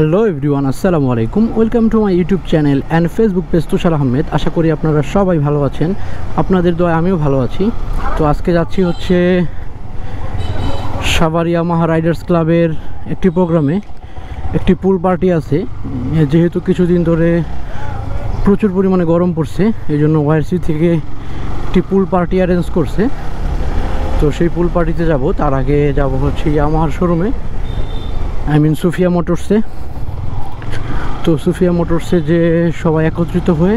Hello everyone, আসসালামু আলাইকুম। Welcome to my YouTube channel and Facebook page Tushar Ahmed. আশা করি আপনারা সবাই ভালো আছেন। আপনাদের দোয়ায় আমিও ভালো আছি। তো আজকে যাচ্ছি হচ্ছে সাভার ইয়ামাহা রাইডার্স ক্লাবের একটি প্রোগ্রামে। একটি পুল পার্টি আছে। যেহেতু কিছুদিন ধরে প্রচুর পরিমাণে গরম পড়ছে, এই জন্য ওয়াইআরসি থেকে একটি পুল পার্টি অ্যারেঞ্জ করছে। তো সেই পুল পার্টিতে যাব। তার আগে যাব হচ্ছে ইয়ামাহার শোরুমে, সুফিয়া মোটরসে। তো সুফিয়া মোটরসে যে সবাই একত্রিত হয়ে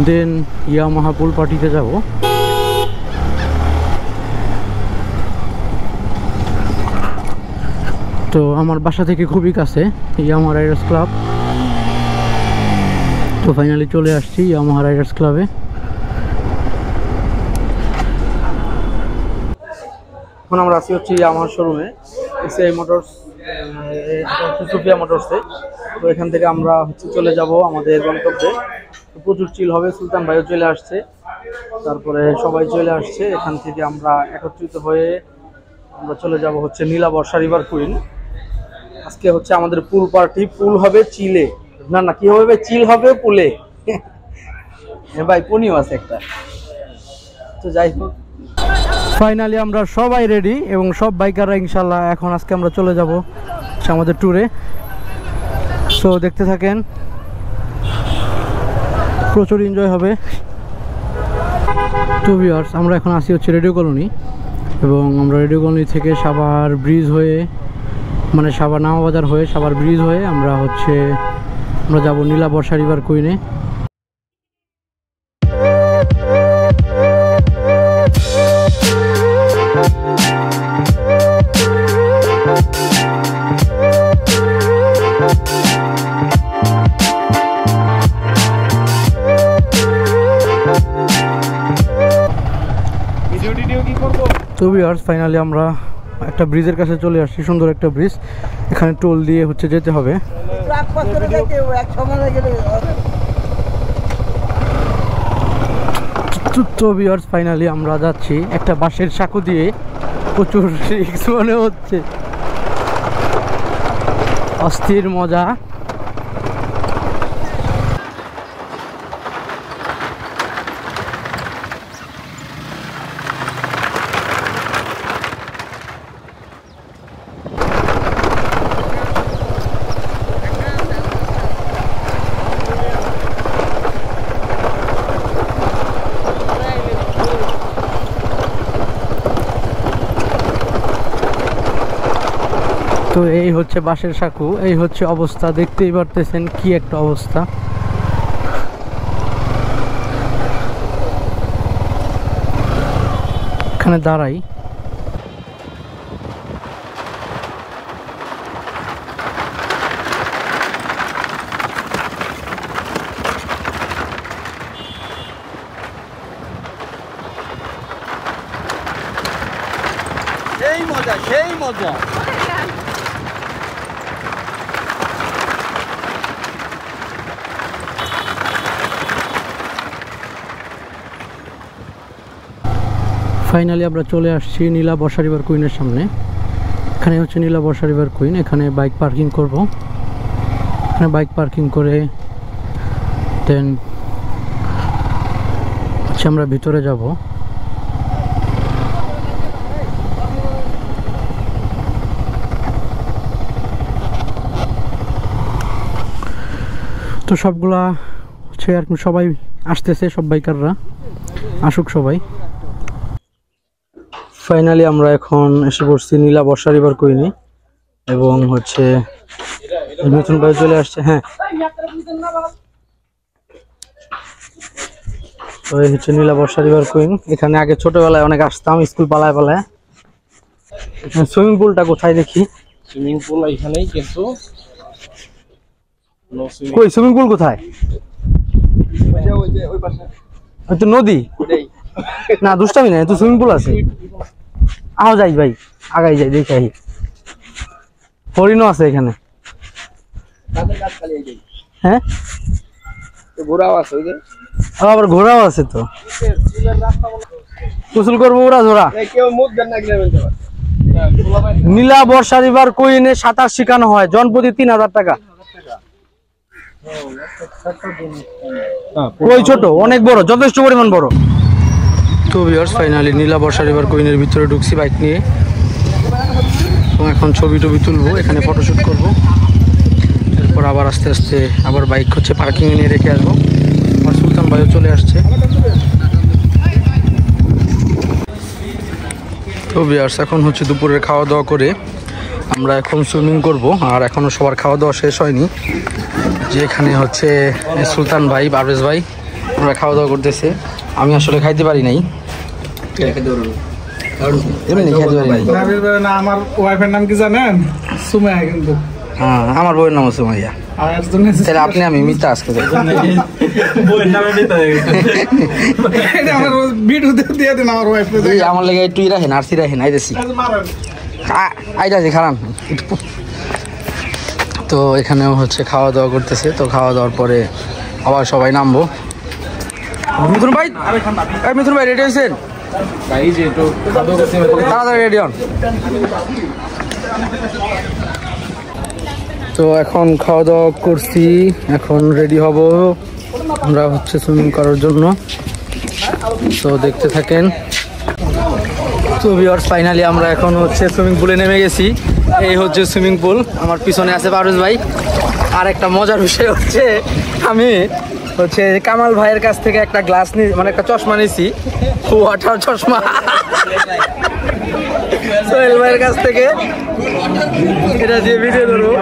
দেন ইয়ামাহা পুল পার্টিতে যাব। তো আমার বাসা থেকে খুবই কাছে ইয়ামাহা রাইডার্স ক্লাব। তো ফাইনালি চলে আসছি ইয়ামাহা রাইডার্স ক্লাবে। এখন আমরা আছি হচ্ছে ইয়ামাহা শোরুমে, এসএআই মোটরস, সুফিয়া মোটরসে। তো এখান থেকে আমরা হচ্ছে চলে যাব আমাদের গন্তব্যে। প্রচুর চিল হবে। সুলতান ভাইও চলে আসছে, তারপরে সবাই চলে আসছে। এখান থেকে আমরা একত্রিত হয়ে আমরা চলে যাব হচ্ছে নীলা বর্ষা রিভার কুইন। আজকে হচ্ছে আমাদের পুল পার্টি। পুল হবে চিলে, না কি হবে ভাই, চিল হবে পুলে। ভাই পনিও আছে একটা। তো যাই হোক, ফাইনালি আমরা সবাই রেডি এবং সব বাইকাররা ইনশাল্লাহ এখন আজকে আমরা চলে যাব আমাদের ট্যুরে। সো দেখতে থাকেন, প্রচুর এনজয় হবে। টু ভিউয়ার্স, আমরা এখন আসি হচ্ছে রেডিও কলোনি, এবং আমরা রেডিও কলোনি থেকে সাভার ব্রিজ হয়ে, মানে সাভার নামাবাজার হয়ে, সাভার ব্রিজ হয়ে আমরা যাব নীলা বর্ষা রিভার কুইনে। তো ভিউয়ার্স, ফাইনালি আমরা একটা ব্রিজের কাছে চলে আসছি। সুন্দর একটা ব্রিজ, এখানে টোল দিয়ে হচ্ছে যেতে হবে। তো ভিউয়ার্স, ফাইনালি আমরা যাচ্ছি একটা বাঁশের সাঁকো দিয়ে। প্রচুর রিস্ক মনে হচ্ছে, অস্থির মজা। তো এই হচ্ছে বাঁশের সাঁকো, এই হচ্ছে অবস্থা। দেখতেই পারতেছেন কি একটা অবস্থা। এখানে দাঁড়াই। সেই মজা, সেই মজা। ফাইনালি আমরা চলে আসছি নীলা বর্ষা রিভার কুইনের সামনে। এখানে হচ্ছে নীলা বর্ষা রিভার কুইন। এখানে বাইক পার্কিং করব। এখানে বাইক পার্কিং করে দেন হচ্ছে আমরা ভিতরে যাব। তো সবগুলা হচ্ছে আর কি, সবাই আসতেছে, সব বাইকাররা আসুক সবাই। ফাইনালি আমরা এখন এসে পড়ছি নীলা বর্ষা রিভার কুইনে, এবং হচ্ছে নতুন ভাই চলে আসছে। হ্যাঁ, তো এই হচ্ছে নীলা বর্ষা রিভার কুইন। এখানে আগে ছোটবেলায় অনেক আসতাম, স্কুল পালায় পালায়। সুইমিং পুলটা কোথায় দেখি? সুইমিং পুল এখানেই, কিন্তু কই সুইমিং পুল কোথায়? তো নদী না, দুষ্টামি না, তো সুইমিং পুল আছে। আও যাই ভাই, আগাই যাই, দেখে আই। হরিণও আছে এখানে। হ্যাঁ, ঘোড়াও আছে, আবার ঘোড়াও আছে। তো গোসল করবো ওরা ধরা। কেউ মুখ দেন না, নীলা বর্ষা রিভার কুইনে সাঁতার শেখানো হয়, জনপ্রতি 3000 টাকা। ওই ছোট, অনেক বড়, যথেষ্ট পরিমাণ বড়। তো ভিউয়ার্স ফাইনালি নীলা বর্ষা রিভার কুইনের ভিতরে ঢুকছি বাইক নিয়ে। তো এখন ছবি টবি তুলবো, এখানে ফটোশুট করব, এরপর আবার আস্তে আস্তে আবার বাইক হচ্ছে পার্কিংয়ে নিয়ে রেখে আসবো। আর সুলতান ভাইও চলে আসছে। তো ভিউয়ার্স এখন হচ্ছে দুপুরের খাওয়া দাওয়া করে আমরা এখন সুইমিং করব। আর এখনও সবার খাওয়া দাওয়া শেষ হয়নি, যে এখানে হচ্ছে সুলতান ভাই, পারভেজ ভাই আমরা খাওয়া দাওয়া করতেছে। আমি আসলে খাইতে পারি নাই, আমার ওয়াইফের নাম কি জানেন? সুমাইয়া। কিন্তু হ্যাঁ, আমার বউয়ের নাম সুমাইয়া। তাহলে আপনি আমি মিথ্যা আজকে আমার লেগে একটু রাখেন, আরসি রাখেন, আইতেছি আইতাছি খারাপ। তো এখানেও হচ্ছে খাওয়া দাওয়া করতেছে। তো খাওয়া দাওয়ার পরে আবার সবাই নামবো। মিথুন ভাই, মিথুন ভাই রেডি হয়েছেন? তাড়াতাড়ি রেডি হন। তো এখন খাওয়া দাওয়া করছি, এখন রেডি হব আমরা হচ্ছে সুইমিং করার জন্য। তো দেখতে থাকেন। তো ভিউয়ার্স ফাইনালি আমরা এখন হচ্ছে সুইমিং পুলে নেমে গেছি। এই হচ্ছে সুইমিং পুল, আমার পিছনে আছে পারভেজ ভাই। আর একটা মজার বিষয় হচ্ছে আমি হচ্ছে কামাল ভাইয়ের কাছ থেকে একটা গ্লাস নিয়ে, মানে একটা চশমা নিয়েছি, ওয়াটার চশমা। সোহেল ভাইয়ের কাছ থেকে এটা দিয়ে ভিডিও ধরবো।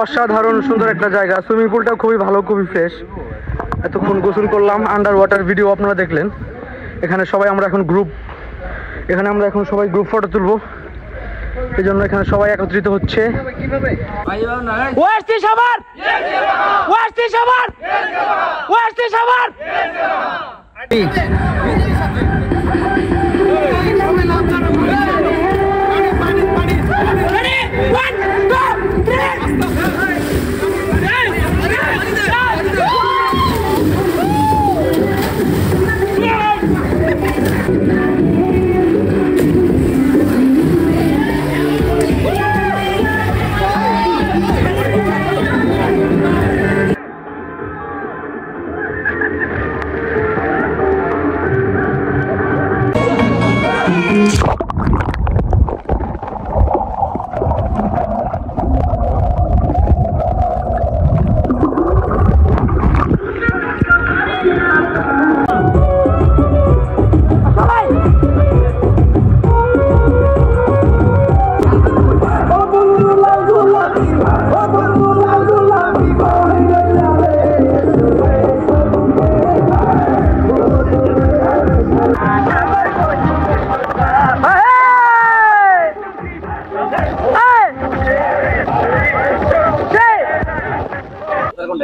অসাধারণ সুন্দর একটা জায়গা। সুইমিং পুলটা খুবই ভালো, খুবই ফ্রেশ। এতক্ষণ গোসল করলাম, আন্ডার ওয়াটার ভিডিও আপনারা দেখলেন। এখানে সবাই আমরা এখন সবাই গ্রুপ ফটো তুলবো, এই জন্য এখানে সবাই একত্রিত হচ্ছে।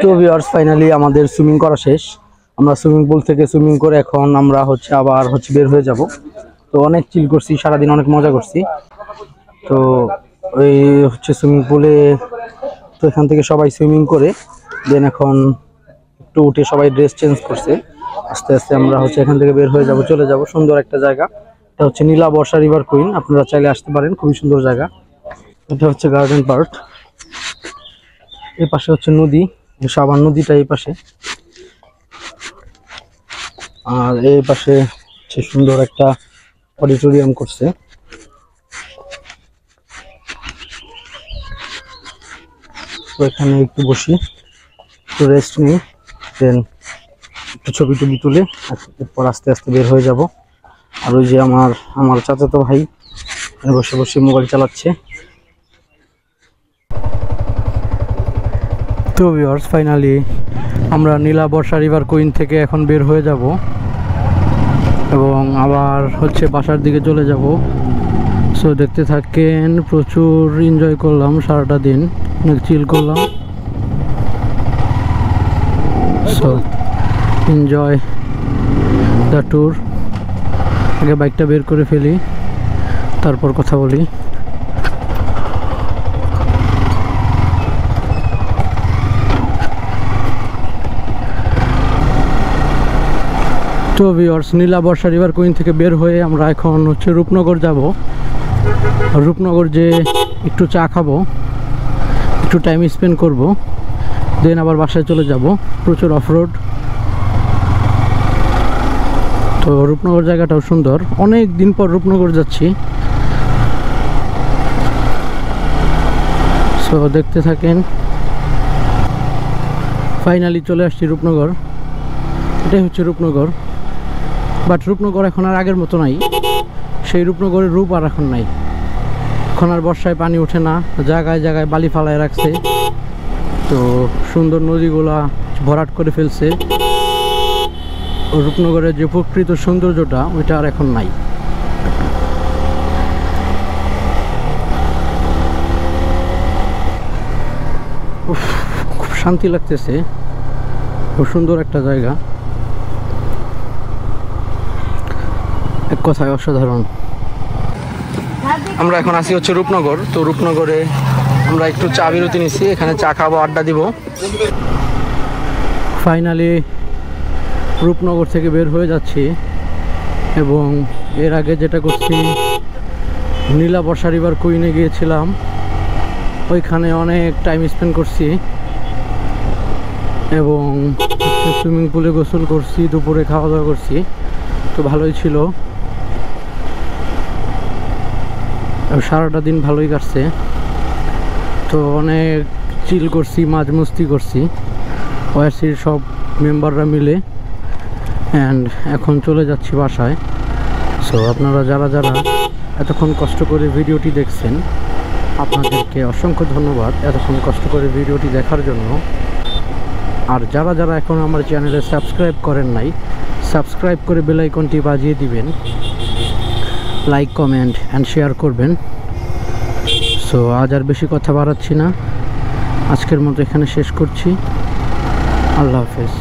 তো ভিউয়ার্স ফাইনালি আমাদের সুইমিং করা শেষ। আমরা সুইমিং পুল থেকে সুইমিং করে এখন আমরা হচ্ছে আবার বের হয়ে যাব। তো অনেক চিল করছি সারাদিন, অনেক মজা করছি। তো ওই হচ্ছে সুইমিং পুলে, তো এখান থেকে সবাই সুইমিং করে দেন এখন একটু উঠে সবাই ড্রেস চেঞ্জ করছে। আস্তে আস্তে আমরা হচ্ছে এখান থেকে বের হয়ে যাব, চলে যাব। সুন্দর একটা জায়গা, এটা হচ্ছে নীলা বর্ষা রিভার কুইন। আপনারা চাইলে আসতে পারেন, খুবই সুন্দর জায়গা। এটা হচ্ছে গার্ডেন পার্ক, এই পাশে হচ্ছে নদী, সাবান নদীটা এই পাশে, আর এই পাশে হচ্ছে সুন্দর একটা অডিটোরিয়াম করছে। তো এখানে একটু বসি, একটু রেস্ট নিই, দেন একটু ছবি টবি তুলে এরপর আস্তে আস্তে বের হয়ে যাব। আর ওই যে আমার চাচাতো ভাই বসে বসে মোবাইল চালাচ্ছে। তো ভিউয়ার্স, ফাইনালি আমরা নীলা বর্ষা রিভার কুইন থেকে এখন বের হয়ে যাব এবং আবার হচ্ছে বাসার দিকে চলে যাব। সো দেখতে থাকেন, প্রচুর এনজয় করলাম সারাটা দিন, অনেক চিল করলাম। So enjoy the tour. আগে বাইকটা বের করে ফেলি, তারপর কথা বলি। তো ভিউয়ার্স, নীলা বর্ষা রিভার কুইন থেকে বের হয়ে আমরা এখন হচ্ছে রূপনগর যাব। রূপনগর যে একটু চা খাবো, একটু টাইম স্পেন্ড করব, দেন আবার বাসায় চলে যাব। প্রচুর অফরোড। তো রূপনগর জায়গাটাও সুন্দর, অনেক দিন পর রূপনগর যাচ্ছি। সো দেখতে থাকেন। ফাইনালি চলে আসছি রূপনগর। এটাই হচ্ছে রূপনগর। বাট রূপনগর এখন আর আগের মতো নাই, সেই রূপনগরের রূপ আর এখন নাই। এখন আর বর্ষায় পানি ওঠে না, জায়গায় জায়গায় বালি ফালায় রাখছে। তো সুন্দর নদীগুলা ভরাট করে ফেলছে। রূপনগরের যে প্রকৃত সৌন্দর্যটা, ওইটা আর এখন নাই। খুব শান্তি লাগতেছে, খুব সুন্দর একটা জায়গা, এক কথায় অসাধারণ। আমরা এখন আসি হচ্ছে রূপনগর। তো রূপনগরে আমরা একটু চা বিরতি নিচ্ছি, এখানে চা খাবো, আড্ডা দিব। ফাইনালি রূপনগর থেকে বের হয়ে যাচ্ছি এবং এর আগে যেটা করছি, নীলা বর্ষা রিভার কুইনে গিয়েছিলাম, ওইখানে অনেক টাইম স্পেন্ড করছি এবং সুইমিং পুলে গোসল করছি, দুপুরে খাওয়া দাওয়া করছি। তো ভালোই ছিল, সারাটা দিন ভালোই কাটছে। তো অনেক চিল করছি, মাঝ মস্তি করছি ওয়াইসির সব মেম্বাররা মিলে। অ্যান্ড এখন চলে যাচ্ছি বাসায়। সো আপনারা যারা যারা এতক্ষণ কষ্ট করে ভিডিওটি দেখছেন, আপনাদেরকে অসংখ্য ধন্যবাদ এতক্ষণ কষ্ট করে ভিডিওটি দেখার জন্য। আর যারা যারা এখন আমার চ্যানেলে সাবস্ক্রাইব করেন নাই, সাবস্ক্রাইব করে বেল আইকনটি বাজিয়ে দিবেন, লাইক কমেন্ট অ্যান্ড শেয়ার করবেন। সো আজ আর বেশি কথা বাড়াচ্ছি না, আজকের মতো এখানে শেষ করছি। আল্লাহ হাফেজ।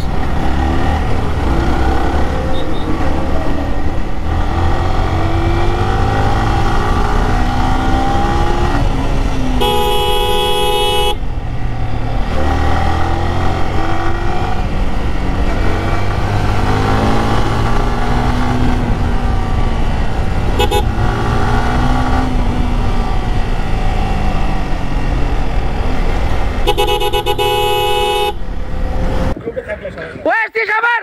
ওয়েস্টি সাভার,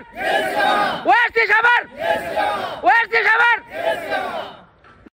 ওয়েস্টি সাভার।